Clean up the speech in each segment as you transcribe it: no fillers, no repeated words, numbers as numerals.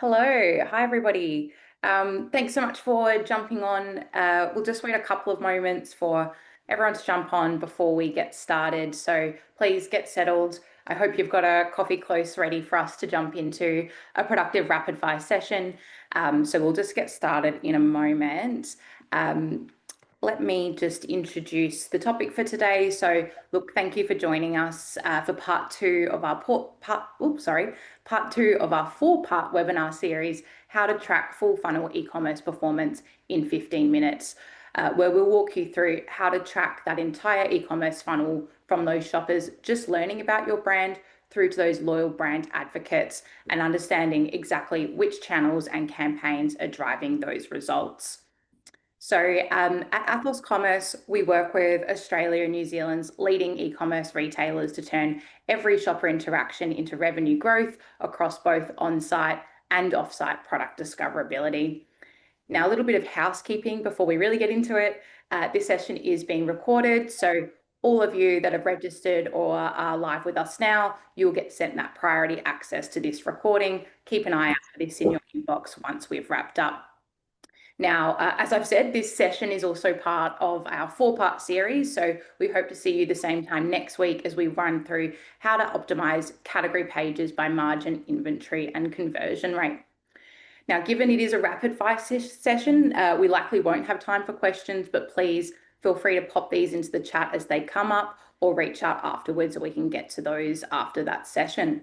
Hello. Hi, everybody. Thanks so much for jumping on. We'll just wait a couple of moments for everyone to jump on before we get started. So please get settled. I hope you've got a coffee close ready for us to jump into a productive rapid fire session. So we'll just get started in a moment. Um, Let me just introduce the topic for today. So, look, thank you for joining us for part two of our part two of our four-part webinar series, How to Track Full Funnel E-commerce Performance in 15 Minutes, where we'll walk you through how to track that entire e-commerce funnel from those shoppers just learning about your brand through to those loyal brand advocates and understanding exactly which channels and campaigns are driving those results. So at Athos Commerce, we work with Australia and New Zealand's leading e-commerce retailers to turn every shopper interaction into revenue growth across both on-site and off-site product discoverability. Now, a little bit of housekeeping before we really get into it. This session is being recorded, so all of you that have registered or are live with us now, you'll get sent that priority access to this recording. Keep an eye out for this in your inbox once we've wrapped up. Now, as I've said, this session is also part of our four-part series, so we hope to see you the same time next week as we run through how to optimize category pages by margin, inventory, and conversion rate. Now, given it is a rapid fire session, we likely won't have time for questions, but please feel free to pop these into the chat as they come up or reach out afterwards so we can get to those after that session.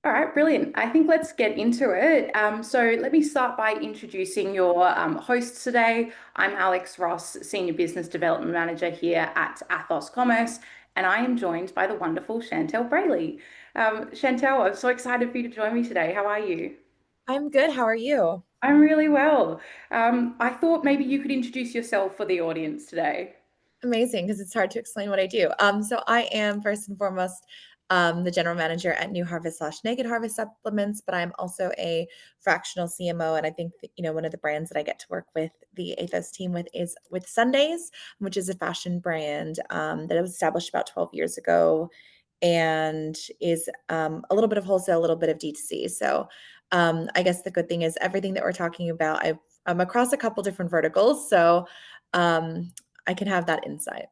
All right, brilliant. I think let's get into it. So let me start by introducing your hosts today. I'm Alex Ross, Senior Business Development Manager here at Athos Commerce, and I am joined by the wonderful Chantel Brayley. Chantel, I'm so excited for you to join me today. How are you? I'm good. How are you? I'm really well. I thought maybe you could introduce yourself for the audience today. Amazing, because it's hard to explain what I do. So I am first and foremost the general manager at New Harvest slash Naked Harvest Supplements, but I'm also a fractional CMO. And I think that, one of the brands that I get to work with the Athos team with is with Sundays, which is a fashion brand that was established about 12 years ago and is a little bit of wholesale, a little bit of D2C. So I guess the good thing is everything that we're talking about, I'm across a couple different verticals. So I can have that insight.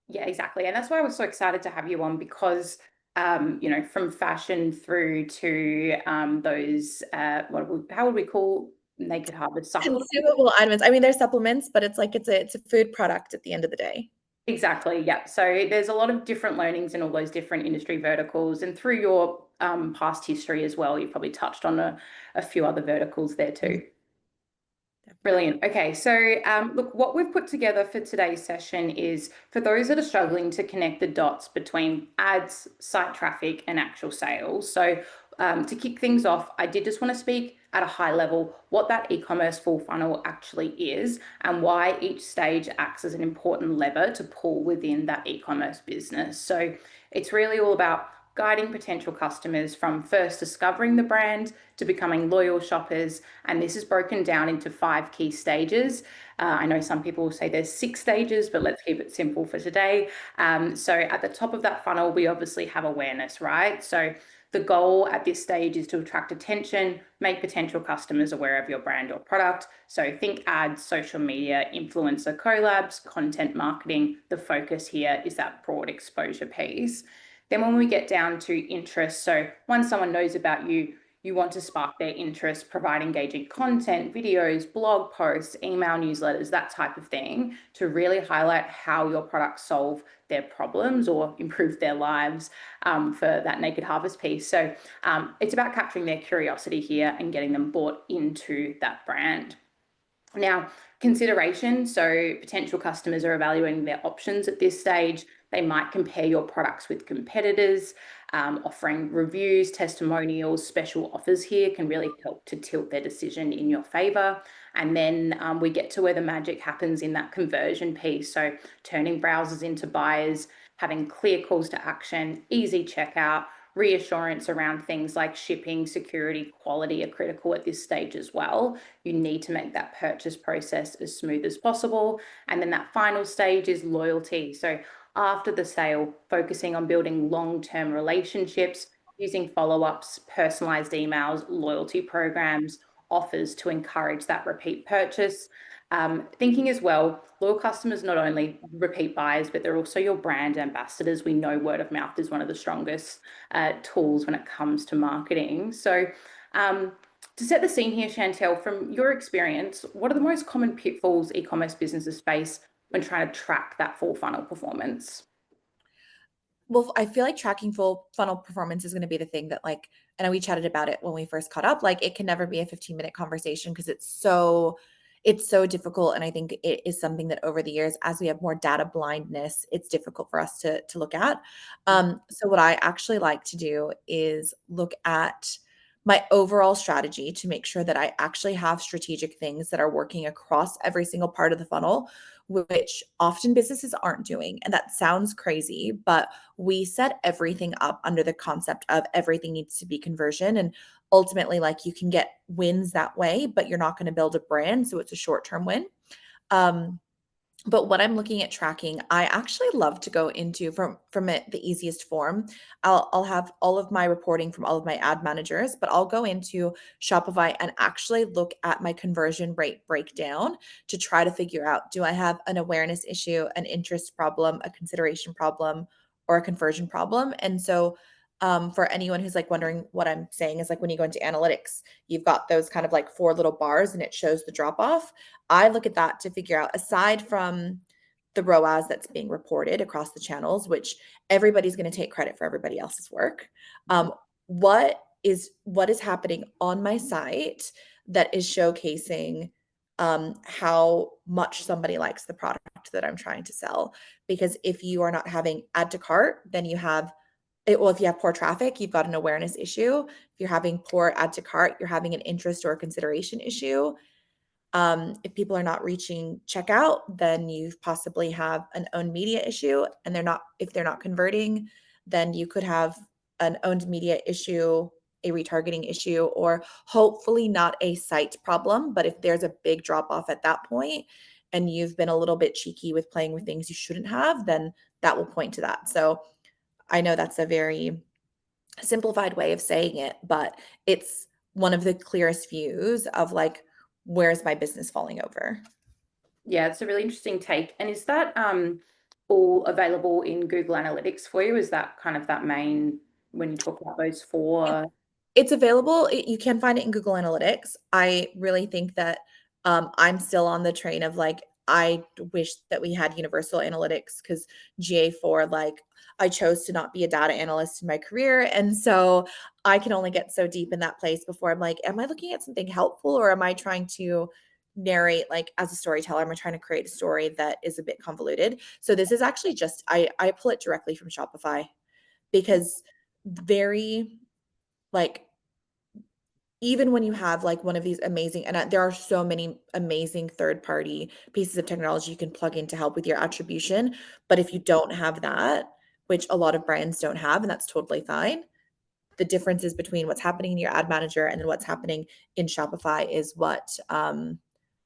Yeah, exactly. And that's why I was so excited to have you on because, from fashion through to those, how would we call Naked Harvest supplements? Consumable items. I mean, they're supplements, but it's a food product at the end of the day. Exactly. Yeah. So there's a lot of different learnings in all those different industry verticals. And through your past history as well, you've probably touched on a few other verticals there Mhm. too. Definitely. Brilliant. Okay, so look, what we've put together for today's session is for those that are struggling to connect the dots between ads, site traffic, and actual sales. So to kick things off, I did just want to speak at a high level what that e-commerce full funnel actually is and why each stage acts as an important lever to pull within that e-commerce business. So it's really all about guiding potential customers from first discovering the brand to becoming loyal shoppers. And this is broken down into 5 key stages. I know some people will say there's 6 stages, but let's keep it simple for today. So at the top of that funnel, we obviously have awareness, right? So the goal at this stage is to attract attention, make potential customers aware of your brand or product. So think ads, social media, influencer collabs, content marketing. The focus here is that broad exposure piece. Then when we get down to interest, so once someone knows about you, you want to spark their interest, provide engaging content, videos, blog posts, email newsletters, that type of thing, to really highlight how your products solve their problems or improve their lives for that Naked Harvest piece. So it's about capturing their curiosity here and getting them bought into that brand. Now, consideration. So potential customers are evaluating their options at this stage. They might compare your products with competitors. Offering reviews, testimonials, special offers here can really help to tilt their decision in your favor. And then we get to where the magic happens in that conversion piece. So turning browsers into buyers, having clear calls to action, easy checkout, reassurance around things like shipping, security, quality are critical at this stage as well. You need to make that purchase process as smooth as possible. And then that final stage is loyalty. So after the sale, focusing on building long-term relationships, using follow-ups, personalized emails, loyalty programs, offers to encourage that repeat purchase. Thinking as well, loyal customers not only repeat buyers, but they're also your brand ambassadors. We know word of mouth is one of the strongest tools when it comes to marketing. So, to set the scene here, Chantel, from your experience, what are the most common pitfalls e-commerce businesses face when trying to track that full funnel performance? Well, I feel like tracking full funnel performance is going to be the thing that, like, I know we chatted about it when we first caught up. Like, it can never be a 15-minute conversation because it's so difficult. And I think it is something that over the years, as we have more data blindness, it's difficult for us to look at. So what I actually like to do is look at my overall strategy to make sure that I actually have strategic things that are working across every single part of the funnel, which often businesses aren't doing. And that sounds crazy, but we set everything up under the concept of everything needs to be conversion. And ultimately, like, you can get wins that way, but you're not going to build a brand, so it's a short-term win. um, but when I'm looking at tracking, I actually love to go into from it the easiest form. I'll have all of my reporting from all of my ad managers, but I'll go into Shopify and actually look at my conversion rate breakdown to try to figure out, do I have an awareness issue, an interest problem, a consideration problem, or a conversion problem? And so for anyone who's like wondering, what I'm saying is, like, when you go into analytics, you've got those kind of like four little bars and it shows the drop off. I look at that to figure out, aside from the ROAS that's being reported across the channels, which everybody's going to take credit for everybody else's work. What is happening on my site that is showcasing how much somebody likes the product that I'm trying to sell? Because if you are not having add to cart, then you have it, well, if you have poor traffic, you've got an awareness issue. If you're having poor add to cart, you're having an interest or a consideration issue. If people are not reaching checkout, then you possibly have an owned media issue, and if they're not converting, then you could have an owned media issue, a retargeting issue, or hopefully not a site problem. But if there's a big drop off at that point and you've been a little bit cheeky with playing with things you shouldn't have, then that will point to that. So I know that's a very simplified way of saying it, but it's one of the clearest views of, like, where's my business falling over. Yeah, it's a really interesting take. And is that all available in Google Analytics for you? Is that kind of that main, when you talk about those four? It's available. You can find it in Google Analytics. I really think that I'm still on the train of, like, I wish that we had universal analytics, because GA4, like, I chose to not be a data analyst in my career. And so I can only get so deep in that place before I'm like, am I looking at something helpful, or am I trying to narrate, like, as a storyteller, am I trying to create a story that is a bit convoluted? So this is actually just, I pull it directly from Shopify, because very, like, even when you have, like, one of these amazing, and there are so many amazing third party pieces of technology you can plug in to help with your attribution, but if you don't have that, which a lot of brands don't have, and that's totally fine, the differences between what's happening in your ad manager and then what's happening in Shopify is what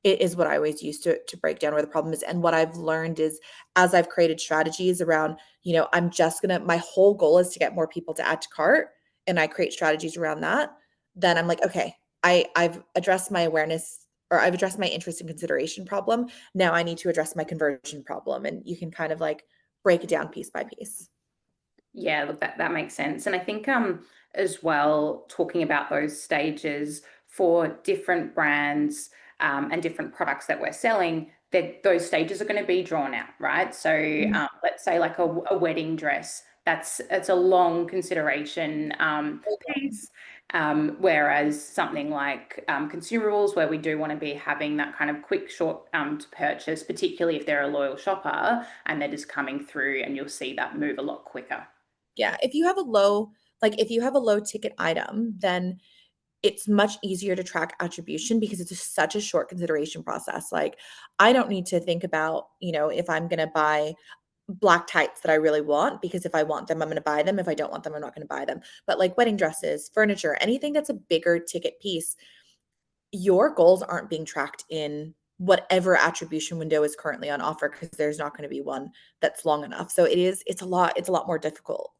it is what I always use to break down where the problem is. And what I've learned is, as I've created strategies around, I'm just gonna, my whole goal is to get more people to add to cart, and I create strategies around that. Then I'm like, okay, I've addressed my awareness, or I've addressed my interest and consideration problem. Now I need to address my conversion problem, and you can kind of like break it down piece by piece. Yeah, look, that makes sense. And I think as well, talking about those stages for different brands and different products that we're selling, that those stages are going to be drawn out, right? So let's say like a wedding dress, it's a long consideration piece. Whereas something like consumables, where we do want to be having that kind of quick, short to purchase, particularly if they're a loyal shopper and they're just coming through, and you'll see that move a lot quicker. Yeah, if you have a low ticket item, then it's much easier to track attribution because it's such a short consideration process. Like, I don't need to think about, if I'm going to buy black tights that I really want, because if I want them, I'm going to buy them. If I don't want them, I'm not going to buy them. But like wedding dresses, furniture, anything that's a bigger ticket piece, your goals aren't being tracked in whatever attribution window is currently on offer, because there's not going to be one that's long enough. So it's a lot more difficult.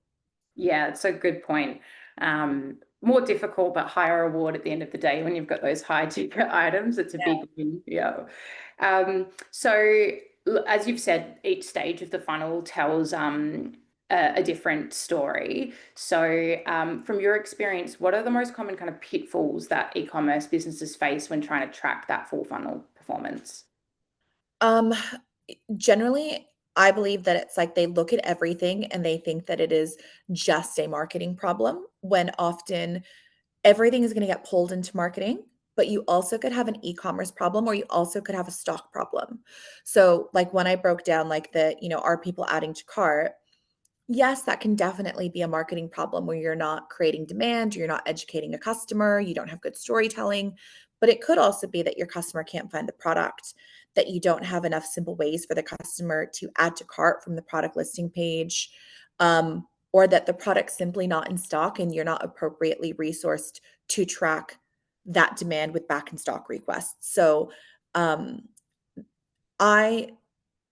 Yeah, it's a good point. More difficult, but higher reward at the end of the day when you've got those high ticket items. It's a big win. Yeah. So as you've said, each stage of the funnel tells a different story. So, from your experience, what are the most common kind of pitfalls that e-commerce businesses face when trying to track that full funnel performance? Um, Generally, I believe that it's like they look at everything and they think that it is just a marketing problem when often everything is going to get pulled into marketing, but you also could have an e-commerce problem or you also could have a stock problem. So, like when I broke down like are people adding to cart? Yes, that can definitely be a marketing problem where you're not creating demand, you're not educating a customer, you don't have good storytelling. But it could also be that your customer can't find the product, that you don't have enough simple ways for the customer to add to cart from the product listing page, or that the product's simply not in stock and you're not appropriately resourced to track that demand with back in stock requests. So, um, I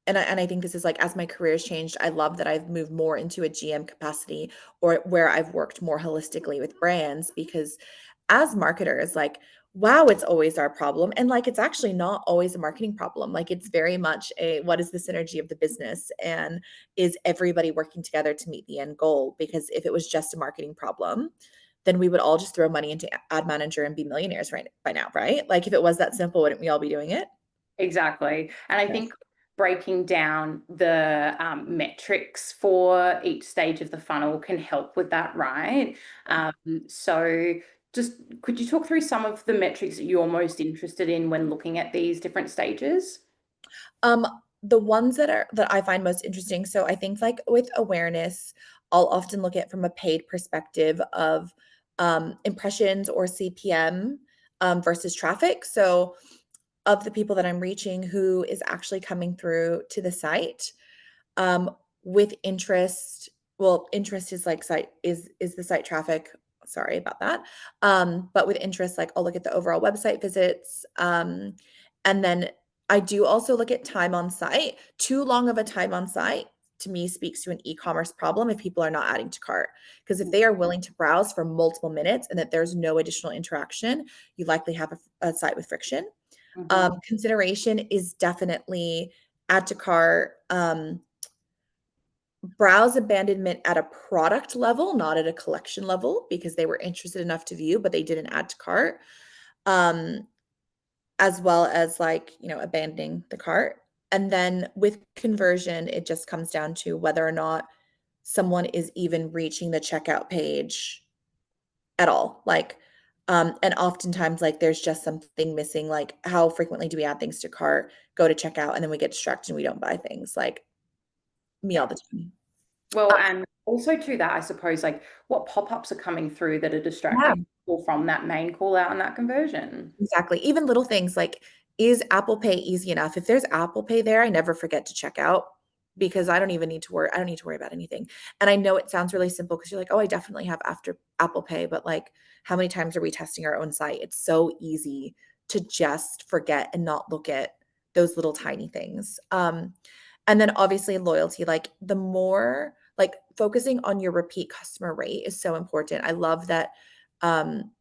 and I think this is like as my career has changed, I love that I've moved more into a GM capacity or where I've worked more holistically with brands because as marketers, like, wow, it's always our problem. And like, it's actually not always a marketing problem. Like, it's very much a what is the synergy of the business? And is everybody working together to meet the end goal? Because if it was just a marketing problem, then we would all just throw money into ad manager and be millionaires right by now, right? Like, if it was that simple, wouldn't we all be doing it? Exactly. And I think Yes. breaking down the metrics for each stage of the funnel can help with that, right? So just could you talk through some of the metrics that you're most interested in when looking at these different stages? Um, the ones that I find most interesting, so I think like with awareness, I'll often look at from a paid perspective of impressions or CPM versus traffic. So of the people that I'm reaching who is actually coming through to the site um, with interest. Well, interest is like site is the site traffic. Sorry about that. But with interest, like I'll look at the overall website visits. And then I do also look at time on site. Too long of a time on site to me speaks to an e-commerce problem if people are not adding to cart. Because if they are willing to browse for multiple minutes and that there's no additional interaction, you likely have a site with friction. Mm-hmm. Consideration is definitely add to cart. Browse abandonment at a product level, not at a collection level, because they were interested enough to view, but they didn't add to cart. Um, as well as like, abandoning the cart. And then with conversion, it just comes down to whether or not someone is even reaching the checkout page at all. Like, and oftentimes, like, there's just something missing. Like, how frequently do we add things to cart, go to checkout, and then we get distracted and we don't buy things? Like, me all Yeah. the time. Well, and also to that, I suppose, like what pop-ups are coming through that are Yeah. distracting people from that main call out and that conversion. Exactly. Even little things like, is Apple Pay easy enough? If there's Apple Pay there, I never forget to check out because I don't even need to worry. I don't need to worry about anything. And I know it sounds really simple because you're like, oh, I definitely have after Apple Pay, but like, how many times are we testing our own site? It's so easy to just forget and not look at those little tiny things. And then obviously loyalty, like the more like focusing on your repeat customer rate is so important. I love that um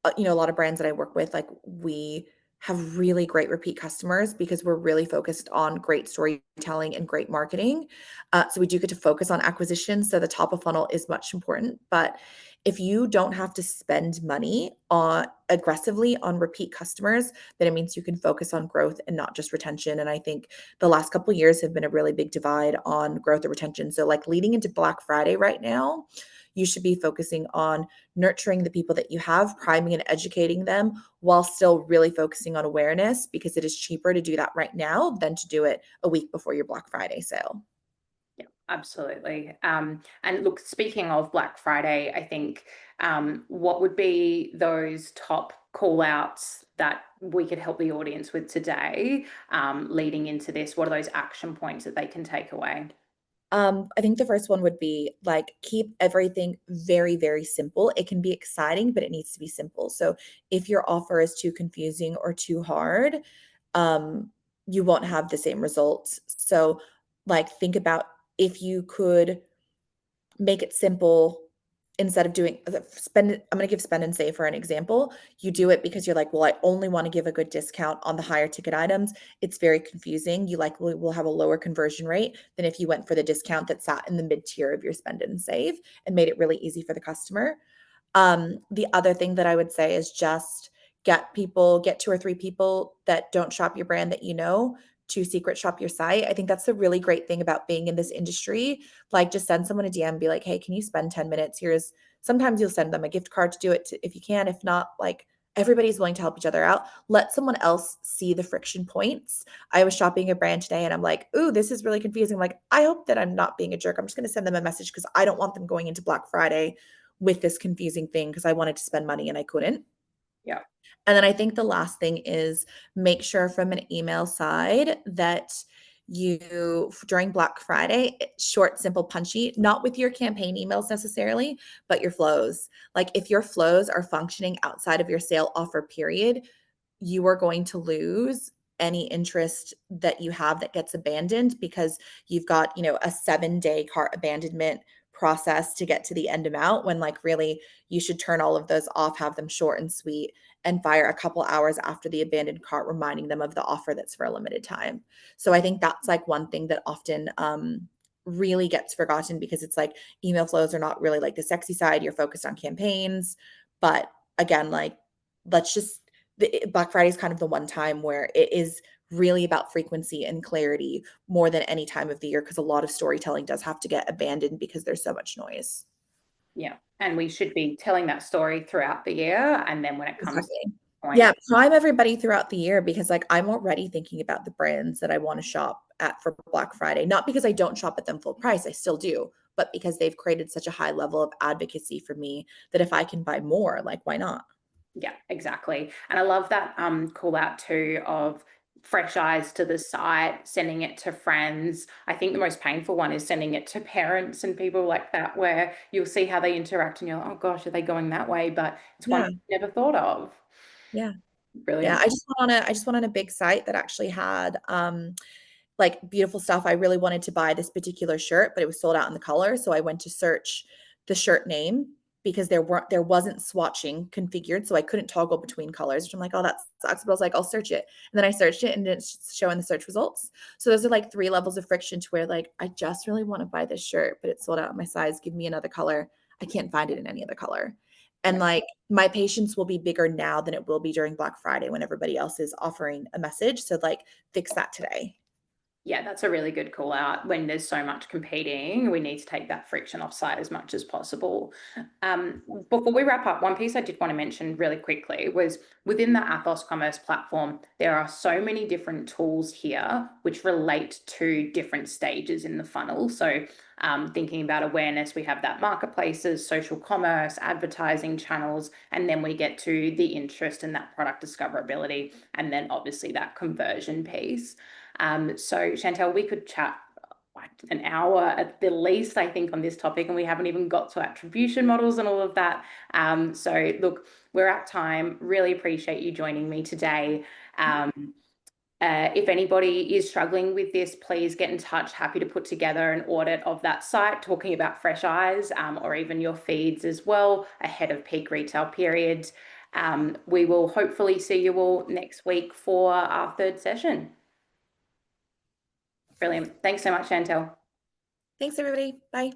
a lot of brands that I work with, like we have really great repeat customers because we're really focused on great storytelling and great marketing. So we do get to focus on acquisition. So the top of funnel is much important. But if you don't have to spend money on aggressively on repeat customers, then it means you can focus on growth and not just retention. And I think the last couple of years have been a really big divide on growth and retention. So like leading into Black Friday right now, you should be focusing on nurturing the people that you have, priming and educating them while still really focusing on awareness because it is cheaper to do that right now than to do it a week before your Black Friday sale. Yeah, absolutely. And look, speaking of Black Friday, I think what would be those top call outs that we could help the audience with today leading into this? What are those action points that they can take away? I think the first one would be like keep everything very, very simple. It can be exciting, but it needs to be simple. So if your offer is too confusing or too hard, um, you won't have the same results. So, like, think about if you could make it simple instead of doing spend, I'm going to give spend and save for an example. You do it because you're like, well, I only want to give a good discount on the higher ticket items. It's very confusing. You likely will have a lower conversion rate than if you went for the discount that sat in the mid tier of your spend and save and made it really easy for the customer. The other thing that I would say is just get 2 or 3 people that don't shop your brand that you know to secret shop your site. I think that's the really great thing about being in this industry. Like, just send someone a DM and be like, hey, can you spend 10 minutes? Sometimes you'll send them a gift card to do it if you can. If not, like, everybody's willing to help each other out. Let someone else see the friction points. I was shopping a brand today and I'm like, ooh, this is really confusing. I'm like, I hope that I'm not being a jerk. I'm just going to send them a message because I don't want them going into Black Friday with this confusing thing because I wanted to spend money and I couldn't. Yeah. And then I think the last thing is make sure from an email side that you during Black Friday, short, simple, punchy, not with your campaign emails necessarily, but your flows. Like, if your flows are functioning outside of your sale offer period, you are going to lose any interest that you have that gets abandoned because you've got, a 7-day cart abandonment process to get to the end amount, when like really you should turn all of those off, have them short and sweet, and fire a couple hours after the abandoned cart reminding them of the offer that's for a limited time. So I think that's like one thing that often really gets forgotten, because it's like email flows are not really like the sexy side. You're focused on campaigns, but again, like, let's just Black Friday is kind of the one time where it is really about frequency and clarity more than any time of the year, because a lot of storytelling does have to get abandoned because there's so much noise. Yeah. And we should be telling that story throughout the year. And then when it comes to Exactly. the point, Yeah, prime everybody throughout the year, because like I'm already thinking about the brands that I want to shop at for Black Friday. Not because I don't shop at them full price, I still do, but because they've created such a high level of advocacy for me that if I can buy more, like, why not? yeah, exactly. And I love that call out too of fresh eyes to the site, sending it to friends. I think the most painful one is sending it to parents and people like that, where you'll see how they interact and you're like, oh gosh, are they going that way? But it's one Yeah, you never thought of. yeah. Yeah, Brilliant. I just went on a big site that actually had like beautiful stuff. I really wanted to buy this particular shirt, but it was sold out in the color. So I went to search the shirt name because there wasn't swatching configured. So I couldn't toggle between colors, which I'm like, oh, that sucks. But I was like, I'll search it. And then I searched it and it's showing the search results. So those are like 3 levels of friction to where like, I just really want to buy this shirt, but it's sold out in my size. Give me another color. I can't find it in any other color. And Yeah. like, my patience will be bigger now than it will be during Black Friday when everybody else is offering a message. So like, fix that today. Yeah, that's a really good call out. When there's so much competing, we need to take that friction off site as much as possible. Before we wrap up, one piece I did want to mention really quickly was within the Athos Commerce platform, there are so many different tools here which relate to different stages in the funnel. So, thinking about awareness, we have that marketplaces, social commerce, advertising channels, and then we get to the interest and that product discoverability, and then obviously that conversion piece. So Chantel, we could chat like an hour at the least, I think, on this topic, and we haven't even got to attribution models and all of that. So look, we're at time. Really appreciate you joining me today. If anybody is struggling with this, please get in touch. Happy to put together an audit of that site, talking about fresh eyes, or even your feeds as well ahead of peak retail periods. We will hopefully see you all next week for our third session. Brilliant. Thanks so much, Chantel. Thanks, everybody. Bye.